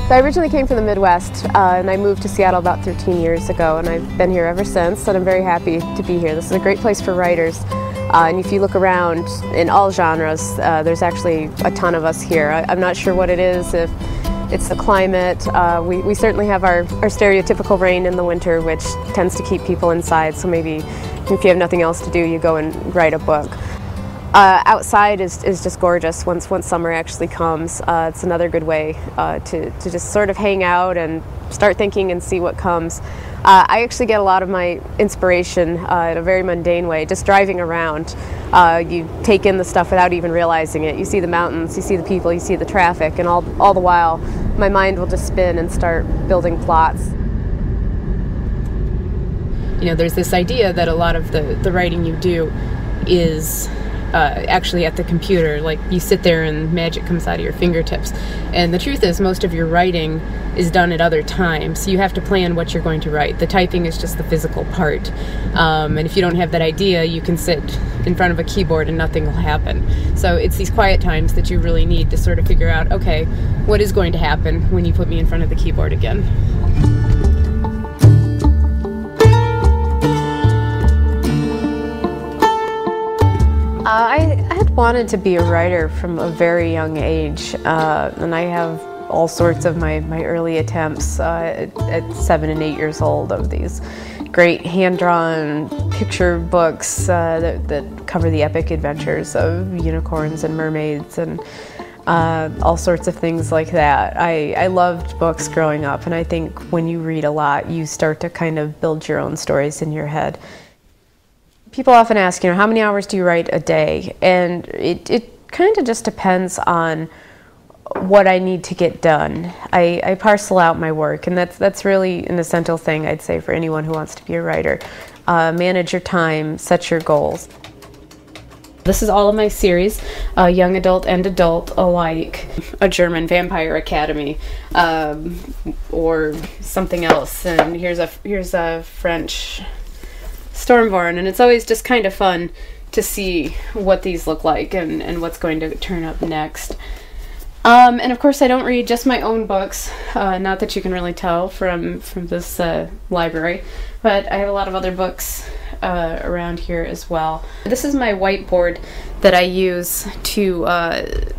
So I originally came from the Midwest, and I moved to Seattle about 13 years ago, and I've been here ever since, and I'm very happy to be here. This is a great place for writers, and if you look around in all genres, there's actually a ton of us here. I'm not sure what it is, if it's the climate. We certainly have our stereotypical rain in the winter, which tends to keep people inside, so maybe if you have nothing else to do, you go and write a book. Outside is just gorgeous once summer actually comes. It's another good way to just sort of hang out and start thinking and see what comes. I actually get a lot of my inspiration in a very mundane way, just driving around. You take in the stuff without even realizing it. You see the mountains, you see the people, you see the traffic, and all the while my mind will just spin and start building plots. You know, there's this idea that a lot of the writing you do is actually at the computer, like you sit there and magic comes out of your fingertips. And the truth is, most of your writing is done at other times, so you have to plan what you're going to write. The typing is just the physical part. And if you don't have that idea, you can sit in front of a keyboard and nothing will happen. So it's these quiet times that you really need to sort of figure out, okay, what is going to happen when you put me in front of the keyboard again? I had wanted to be a writer from a very young age, and I have all sorts of my early attempts at 7 and 8 years old of these great hand-drawn picture books that cover the epic adventures of unicorns and mermaids and all sorts of things like that. I loved books growing up, and I think when you read a lot, you start to kind of build your own stories in your head. People often ask, how many hours do you write a day? And it kind of just depends on what I need to get done. I parcel out my work, and that's really an essential thing, I'd say, for anyone who wants to be a writer. Manage your time, set your goals. This is all of my series, young adult and adult alike. A German Vampire Academy, or something else. And here's a French Stormborn, and it's always just kind of fun to see what these look like and what's going to turn up next. And of course I don't read just my own books, not that you can really tell from this library, but I have a lot of other books around here as well. This is my whiteboard that I use to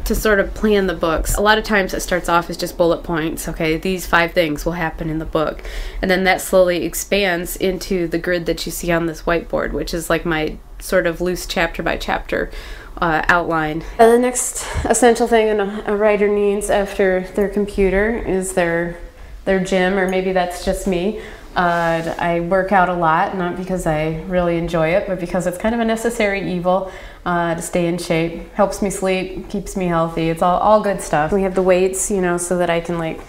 sort of plan the books. A lot of times it starts off as just bullet points. Okay, these 5 things will happen in the book, and then that slowly expands into the grid that you see on this whiteboard, which is like my sort of loose chapter by chapter outline. The next essential thing a writer needs after their computer is their gym, or maybe that's just me. I work out a lot, not because I really enjoy it, but because it's kind of a necessary evil to stay in shape. Helps me sleep, keeps me healthy. It's all good stuff. We have the weights, so that I can like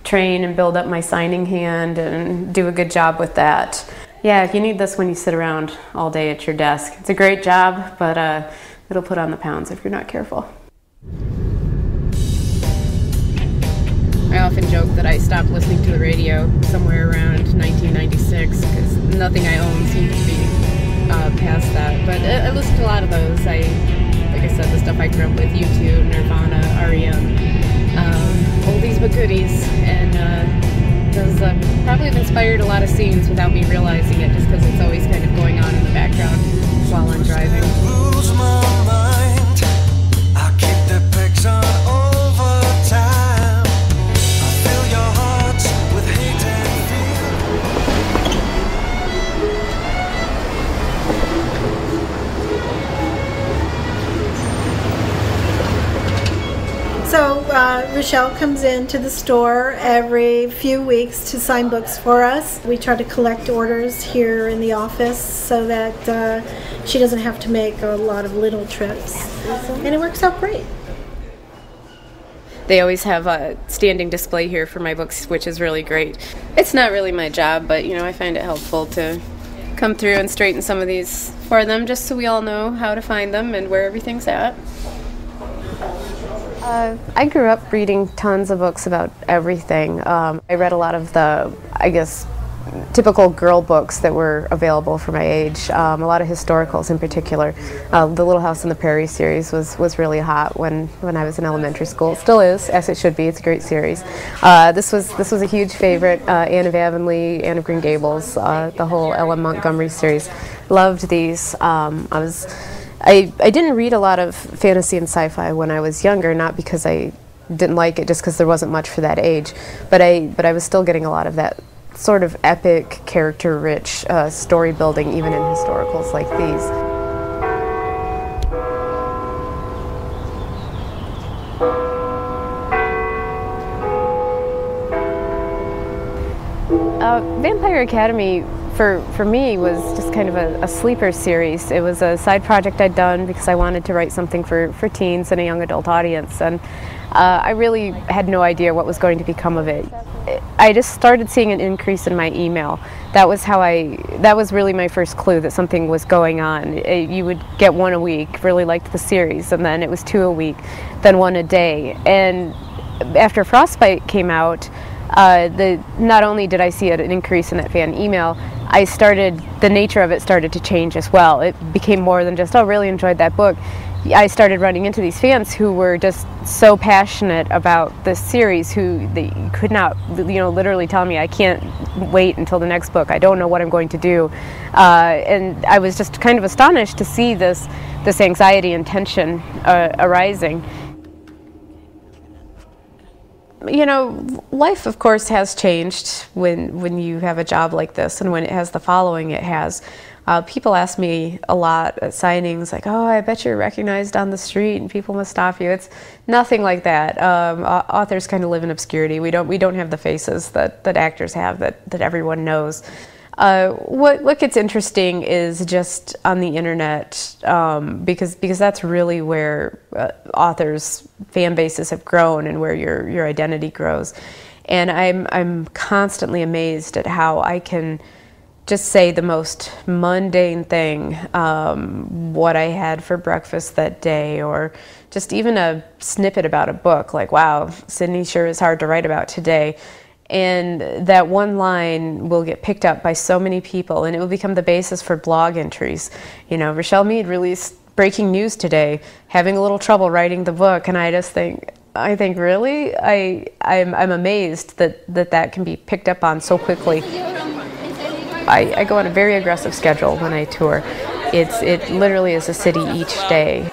train and build up my signing hand and do a good job with that. Yeah, if you need this when you sit around all day at your desk, it's a great job, but it'll put on the pounds if you're not careful. I often joke that I stopped listening to the radio somewhere around 1996 because nothing I own seemed to be past that. But I listened to a lot of those. Like I said, the stuff I grew up with, U2, Nirvana, R.E.M., oldies but goodies, and those probably have inspired a lot of scenes without me realizing it, just because it's always kind of going on in the background while I'm driving. Lose my mind. I keep the pics on over time. I fill your hearts with hate and fear. So Richelle comes into the store every few weeks to sign books for us. We try to collect orders here in the office so that she doesn't have to make a lot of little trips. And it works out great. They always have a standing display here for my books, which is really great. It's not really my job, but I find it helpful to come through and straighten some of these for them, just so we all know how to find them and where everything's at. I grew up reading tons of books about everything. I read a lot of the, typical girl books that were available for my age. A lot of historicals in particular. The Little House on the Prairie series was really hot when I was in elementary school. It still is, as it should be. It's a great series. This was a huge favorite. Anne of Avonlea, Anne of Green Gables, the whole Ella Montgomery series. Loved these. I didn't read a lot of fantasy and sci-fi when I was younger, not because I didn't like it, just because there wasn't much for that age, but I was still getting a lot of that sort of epic, character-rich story building, even in historicals like these. Vampire Academy for me was just kind of a sleeper series. It was a side project I'd done because I wanted to write something for teens and a young adult audience, and I really had no idea what was going to become of it. I just started seeing an increase in my email. That was really my first clue that something was going on. You would get one a week, really liked the series, and then it was 2 a week, then 1 a day. And after Frostbite came out, not only did I see an increase in that fan email, the nature of it started to change as well. It became more than just, oh, really enjoyed that book. I started running into these fans who were just so passionate about this series, who they could not, literally tell me, I can't wait until the next book. I don't know what I'm going to do. And I was just kind of astonished to see this anxiety and tension arising. Life, of course, has changed when you have a job like this, and when it has the following it has. People ask me a lot at signings, like, oh, I bet you're recognized on the street and people must stop you. It's nothing like that. Authors kind of live in obscurity. We don't have the faces that actors have that everyone knows. What gets interesting is just on the internet, because that's really where authors' fan bases have grown and where your identity grows. And I'm constantly amazed at how I can just say the most mundane thing, what I had for breakfast that day, or just even a snippet about a book, like, wow, Sydney sure is hard to write about today. And that one line will get picked up by so many people, and it will become the basis for blog entries. Richelle Mead released breaking news today, having a little trouble writing the book, and I think really, I'm amazed that can be picked up on so quickly. I go on a very aggressive schedule when I tour. It literally is a city each day.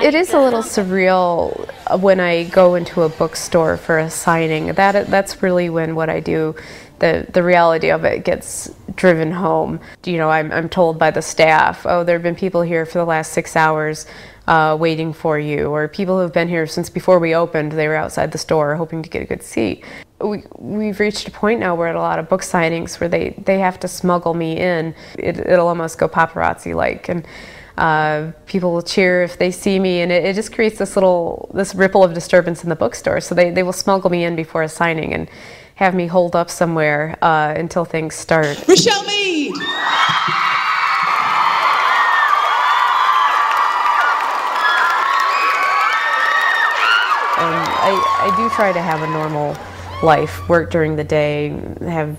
It is a little surreal when I go into a bookstore for a signing. That's really when what I do, the reality of it gets driven home. I'm told by the staff, oh, there have been people here for the last 6 hours waiting for you, or people who have been here since before we opened. They were outside the store hoping to get a good seat. We've reached a point now where at a lot of book signings where they have to smuggle me in. It'll almost go paparazzi-like, and people will cheer if they see me, and it just creates this ripple of disturbance in the bookstore. So they will smuggle me in before a signing and have me holed up somewhere until things start. Richelle Mead! I do try to have a normal life, work during the day, have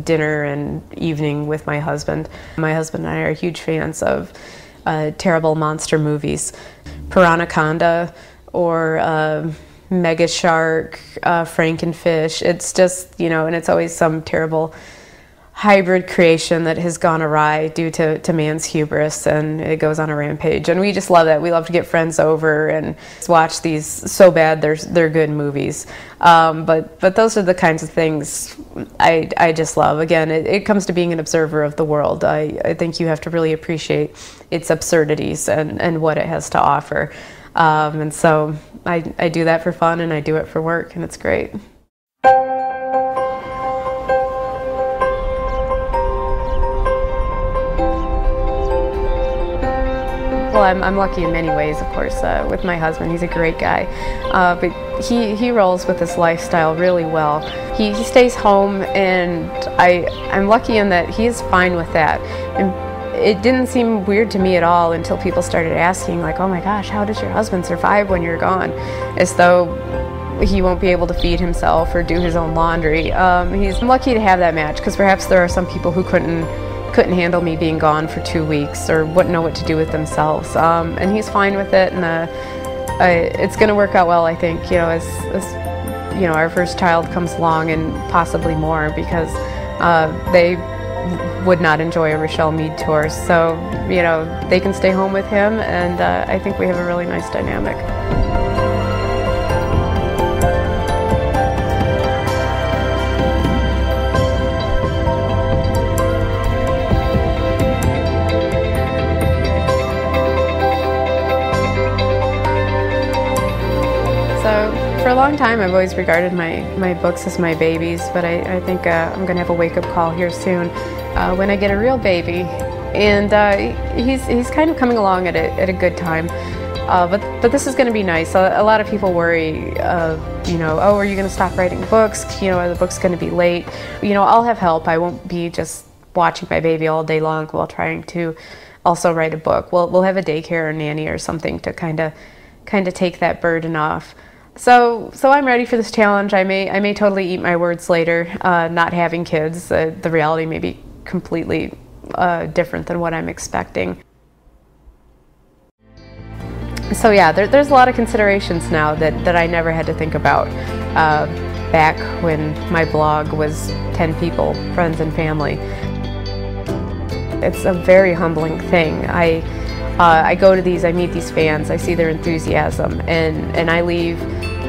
dinner and evening with my husband. My husband and I are huge fans of terrible monster movies. Piranhaconda or Mega Shark, Frankenfish. It's just, and it's always some terrible hybrid creation that has gone awry due to man's hubris, and it goes on a rampage. And we just love that. We love to get friends over and watch these so bad they're good movies. But those are the kinds of things I just love. Again, it comes to being an observer of the world. I think you have to really appreciate its absurdities and what it has to offer. And so I do that for fun, and I do it for work, and it's great. Well, I'm lucky in many ways, of course, with my husband. He's a great guy, but he rolls with this lifestyle really well. He stays home, and I'm lucky in that he's fine with that. And it didn't seem weird to me at all until people started asking, like, oh my gosh, how does your husband survive when you're gone? As though he won't be able to feed himself or do his own laundry. He's lucky to have that match, because perhaps there are some people who couldn't handle me being gone for 2 weeks or wouldn't know what to do with themselves. And he's fine with it, and it's going to work out well, I think, as our first child comes along, and possibly more, because they would not enjoy a Richelle Mead tour. So, they can stay home with him, and I think we have a really nice dynamic. For a long time, I've always regarded my books as my babies, but I think I'm going to have a wake-up call here soon when I get a real baby. And he's kind of coming along at a good time. But this is going to be nice. A lot of people worry, oh, are you going to stop writing books? Are the books going to be late? I'll have help. I won't be just watching my baby all day long while trying to also write a book. We'll have a daycare or nanny or something to kind of take that burden off. So I'm ready for this challenge. I may totally eat my words later, not having kids. The reality may be completely different than what I'm expecting. So yeah, there's a lot of considerations now that I never had to think about back when my blog was 10 people, friends and family. It's a very humbling thing. I go to these, I meet these fans, I see their enthusiasm, and I leave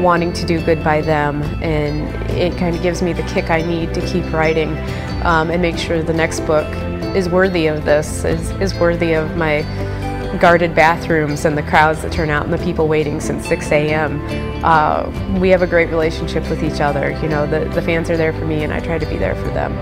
wanting to do good by them, and it kind of gives me the kick I need to keep writing and make sure the next book is worthy of this, is worthy of my guarded bathrooms and the crowds that turn out and the people waiting since 6 a.m. We have a great relationship with each other. The fans are there for me, and I try to be there for them.